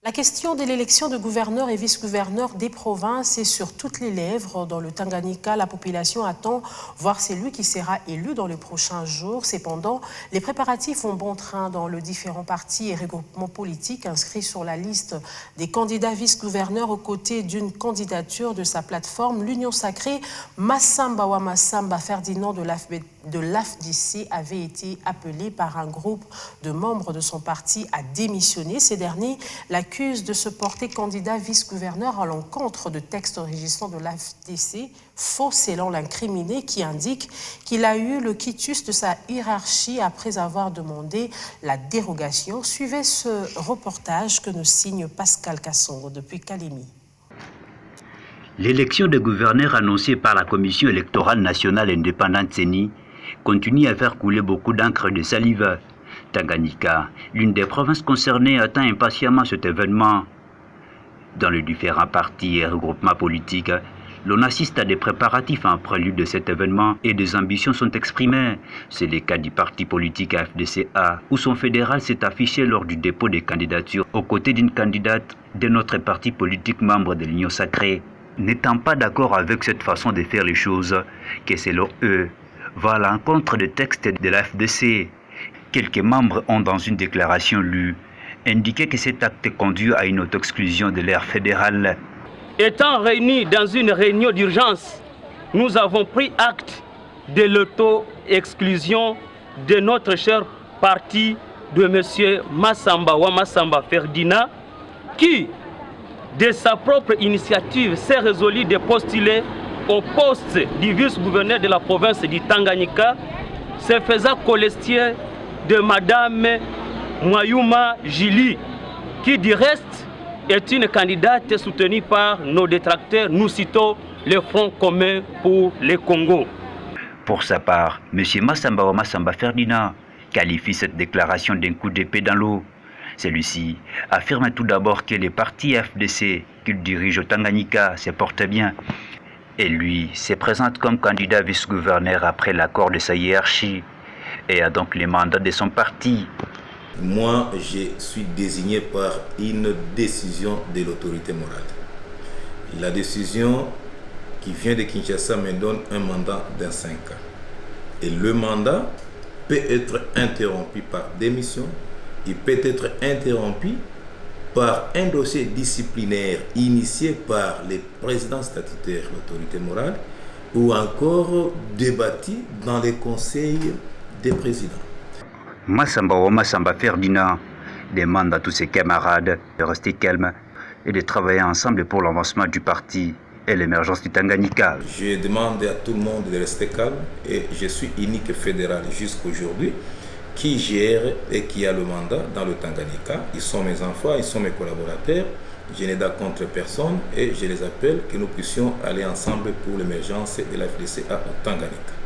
La question de l'élection de gouverneurs et vice-gouverneurs des provinces est sur toutes les lèvres. Dans le Tanganyika, la population attend voir celui qui sera élu dans les prochains jours. Cependant, les préparatifs vont bon train dans les différents partis et regroupements politiques inscrits sur la liste des candidats vice-gouverneurs aux côtés d'une candidature de sa plateforme. L'Union sacrée Massamba wa Massamba Ferdinand de l'AFDC avait été appelé par un groupe de membres de son parti à démissionner. Ces derniers l'accusent de se porter candidat vice-gouverneur à l'encontre de textes régissant de l'AFDC, faux selon l'incriminé qui indique qu'il a eu le quitus de sa hiérarchie après avoir demandé la dérogation. Suivez ce reportage que nous signe Pascal Kassongo depuis Kalemi. L'élection des gouverneurs annoncée par la Commission électorale nationale indépendante CENI continue à faire couler beaucoup d'encre de salive. Tanganyika, l'une des provinces concernées, attend impatiemment cet événement. Dans les différents partis et regroupements politiques, l'on assiste à des préparatifs en prélude de cet événement et des ambitions sont exprimées. C'est le cas du parti politique AFDCA, où son fédéral s'est affiché lors du dépôt des candidatures aux côtés d'une candidate de notre parti politique membre de l'Union sacrée. N'étant pas d'accord avec cette façon de faire les choses, que selon eux, va à l'encontre des textes de l'AFDC. Quelques membres ont dans une déclaration lue indiqué que cet acte conduit à une auto-exclusion de l'ère fédérale. Étant réunis dans une réunion d'urgence, nous avons pris acte de l'auto-exclusion de notre cher parti de M. Massamba wa Massamba Ferdinand, qui, de sa propre initiative, s'est résolu de postuler au poste du vice-gouverneur de la province du Tanganyika, se faisant cholestier de Madame Mwayuma Jili, qui du reste est une candidate soutenue par nos détracteurs. Nous citons le Front commun pour le Congo. Pour sa part, M. Massamba wa Massamba Ferdinand qualifie cette déclaration d'un coup d'épée dans l'eau. Celui-ci affirme tout d'abord que les partis FDC qu'il dirige au Tanganyika se portent bien. Et lui se présente comme candidat vice-gouverneur après l'accord de sa hiérarchie et a donc les mandats de son parti. Moi, je suis désigné par une décision de l'autorité morale. La décision qui vient de Kinshasa me donne un mandat de 5 ans. Et le mandat peut être interrompu par démission, il peut être interrompu par un dossier disciplinaire initié par les présidents statutaires, l'autorité morale, ou encore débattu dans les conseils des présidents. Massamba wa Massamba Ferdinand demande à tous ses camarades de rester calmes et de travailler ensemble pour l'avancement du parti et l'émergence du Tanganyika. Je demande à tout le monde de rester calme et je suis unique fédéral jusqu'aujourd'hui qui gère et qui a le mandat dans le Tanganyika. Ils sont mes enfants, ils sont mes collaborateurs. Je n'ai d'accord contre personne et je les appelle que nous puissions aller ensemble pour l'émergence de la FDCA au Tanganyika.